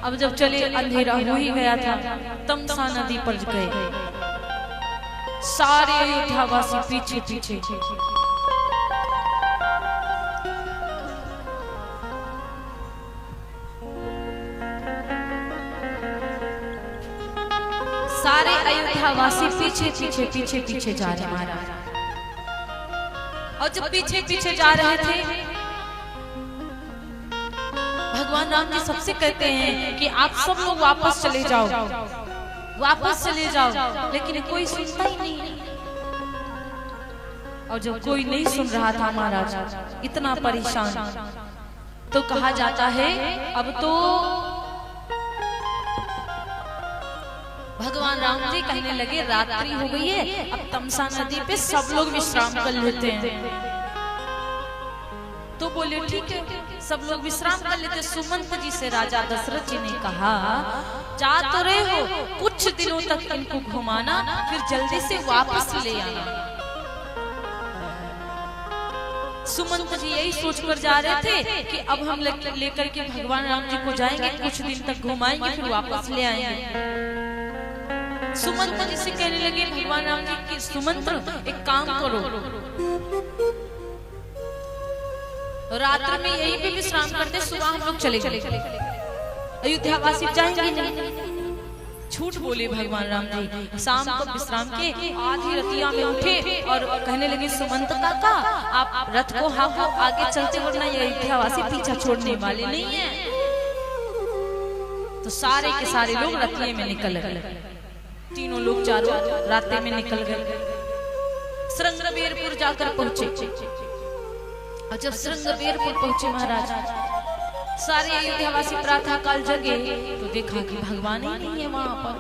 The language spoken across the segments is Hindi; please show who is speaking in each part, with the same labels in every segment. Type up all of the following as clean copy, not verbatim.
Speaker 1: अब जब चले अंधेरा हो ही गया था, तमसा नदी पर गए। सारे अयोध्यावासी पीछे पीछे। सारे अयोध्यावासी पीछे पीछे पीछे पीछे जा रहे महाराज। और जब पीछे पीछे जा रहे थे, भगवान राम जी सबसे कहते हैं कि आप सब लोग वापस चले जाओ, वापस चले जाओ। लेकिन कोई सुनता ही नहीं। और जब कोई नहीं सुन रहा था महाराज, इतना परेशान, तो कहा जाता है अब तो भगवान राम जी कहने लगे रात्रि हो गई है, अब तमसा नदी पे सब लोग विश्राम कर लेते हैं। तो बोले ठीक है, सब लोग विश्राम कर लेते। सुमंत जी से राजा दशरथ जी ने कहा जा तो रहे हो, कुछ दिनों तक इनको घुमाना, फिर जल्दी से वापस ले आना। सुमंत जी यही सोचकर जा रहे थे कि अब हम लेकर के भगवान राम जी को जाएंगे, कुछ दिन तक घुमाएंगे, फिर वापस ले आएंगे। सुमंत जी से कहने लगे भगवान राम जी की सुमंत एक काम करो, रात्र में यहीं पे विश्राम करते, सुबह हम लोग चले चले अयोध्यावासी जाएंगे नहीं। झूठ बोले भगवान राम जी। शाम को विश्राम के आधी रतिया में उठे और कहने लगे सुमंत काका आप रथ को हाँको, आगे चलते, वरना ये अयोध्यावासी पीछा छोड़ने वाले नहीं है। तो सारे के सारे लोग रतिये में निकल गए। तीनों लोग चारों रास्ते में निकल गए। श्रृंगबेरपुर जाकर पहुंचे। और जब श्रृंगबेरपुर पहुंचे महाराज, सारे अयोध्यावासी प्रातः काल जगे तो देखा कि भगवान ही नहीं है वहां पर।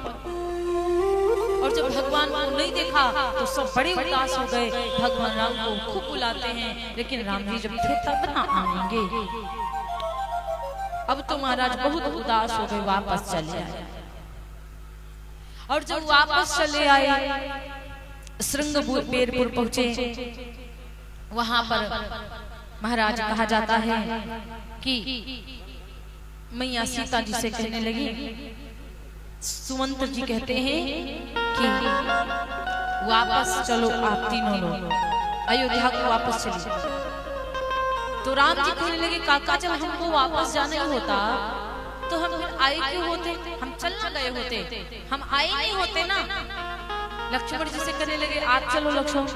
Speaker 1: और जब भगवान को नहीं देखा तो सब बड़े उदास हो गए। भगवान राम को खूब बुलाते हैं, लेकिन राम जी जब थे तब ना आएंगे। अब तो महाराज बहुत उदास हो गए, वापस चले आए। और जब वापस चले आए, श्रृंगबेरपुर पहुंचे, वहां पर महाराज कहा जाता है कि मैया सीता जी से कहने लगी, सुमंत जी कहते हैं कि वापस चलो आप तीनों लोग, अयोध्या को वापस चलिए। तो राम जी कहने लगे काका जब हमको वापस जाना ही होता तो हम आए क्यों होते, हम चलना गए होते, हम आए नहीं होते ना। लक्ष्मण जी से कहने लगे आप चलो लक्ष्मण।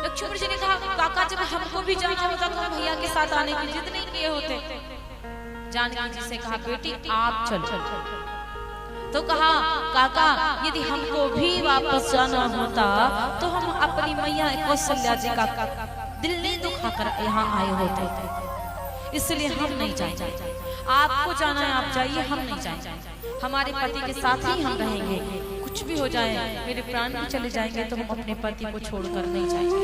Speaker 1: लक्ष्मण जी ने कहा काका जब हमको भी जाना होता तो हम भैया के साथ आने की जिद नहीं किए होते। जानकी जी से कहा बेटी आप चलो। तो कहा काका यदि हमको भी वापस जाना होता तो हम अपनी मैया कौशल्या जी का दिल नहीं दुखाकर यहाँ आए होते, इसलिए हम नहीं जाएंगे। आपको जाना है आप जाइए, हम नहीं जाएंगे। हमारे पति के साथ ही हम रहेंगे, कुछ भी हो जाए, मेरे प्राण भी चले जाएंगे तो हम अपने पति को छोड़कर नहीं जाएंगे।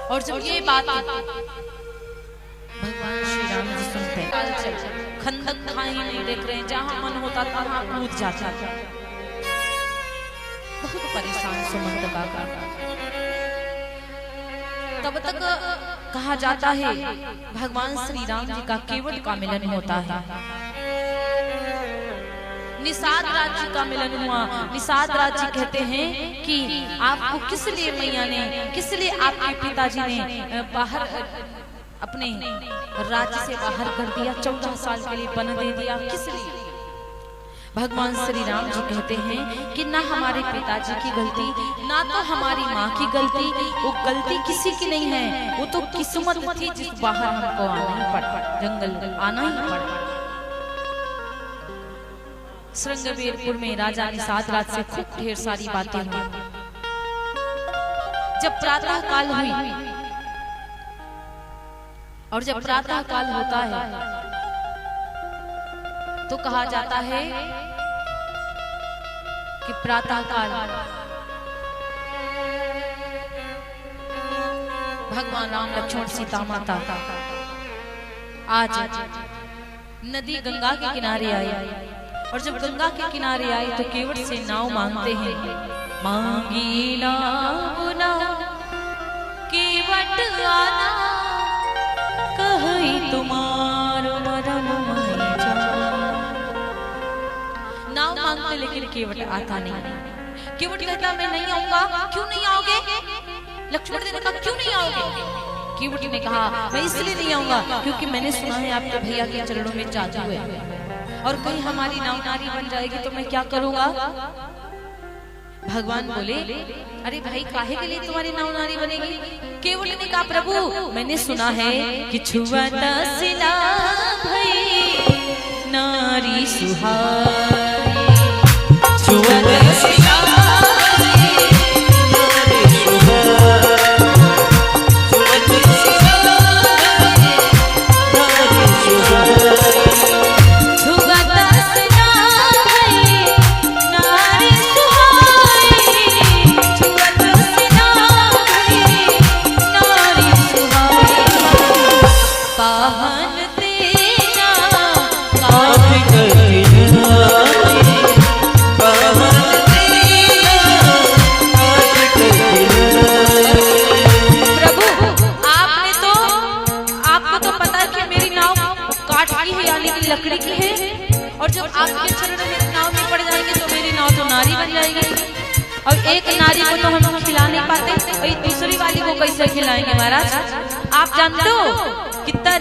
Speaker 1: और जब ये बात भगवान श्री राम जी सुनते हैं, खंदक खाई नहीं देख रहे, जहां मन होता था वहां कूद जाता। बहुत परेशान सुमंत काका। तब तक कहा जाता है भगवान श्री राम जी का केवट का मिलन होता है। निषाद राज जी का मिलन हुआ। निषाद राज जी कहते हैं कि आपको किस लिए मैया ने, किस लिए आपके पिताजी ने बाहर अपने राज्य से बाहर कर दिया, 14 साल के लिए बन दे दिया, किस लिए? भगवान श्री राम जी कहते हैं कि ना हमारे पिताजी की गलती, ना तो हमारी माँ की गलती, वो गलती किसी की नहीं है, वो तो किस्मत थी जिस बाहर हमको आना ही पड़ा, जंगल आना ही पड़ा। श्रृंगबेरपुर में राजा निषाद राज से खूब ढेर सारी बातें हुई। जब प्रातः काल हुई और जब प्रातः काल होता है तो कहा जाता है कि प्रातः काल भगवान राम लक्ष्मण सीता माता आज नदी गंगा के किनारे आई। और जब गंगा के किनारे आए तो केवट से नाव मांगते हैं, मांगी नाव ना केवट आना, कहीं तुम्हार मरम मांगते लेकिन केवट आता नहीं। केवट कहता मैं नहीं आऊंगा। क्यों नहीं आओगे? लक्ष्मण जी ने कहा क्यों नहीं आओगे? केवट ने कहा मैं इसलिए नहीं आऊंगा क्योंकि मैंने सुना है आपके भैया के चरणों में जादू है और कहीं हमारी नाव नारी बन जाएगी तो मैं क्या करूंगा? भगवान बोले अरे भाई काहे के लिए तुम्हारी नाव नारी बनेगी? केवट ने कहा प्रभु मैंने सुना है कि छुआता सिला भई नारी सुहाई, छुआता सिला लकड़ी की है और जब आपके चरण मेरी नाव में पड़ जाएंगे तो मेरी नाव तो नारी बन जाएगी और एक नारी को तो हम खिला नहीं पाते, दूसरी वाली को कैसे खिलाएंगे महाराज? आप जानते हो कितना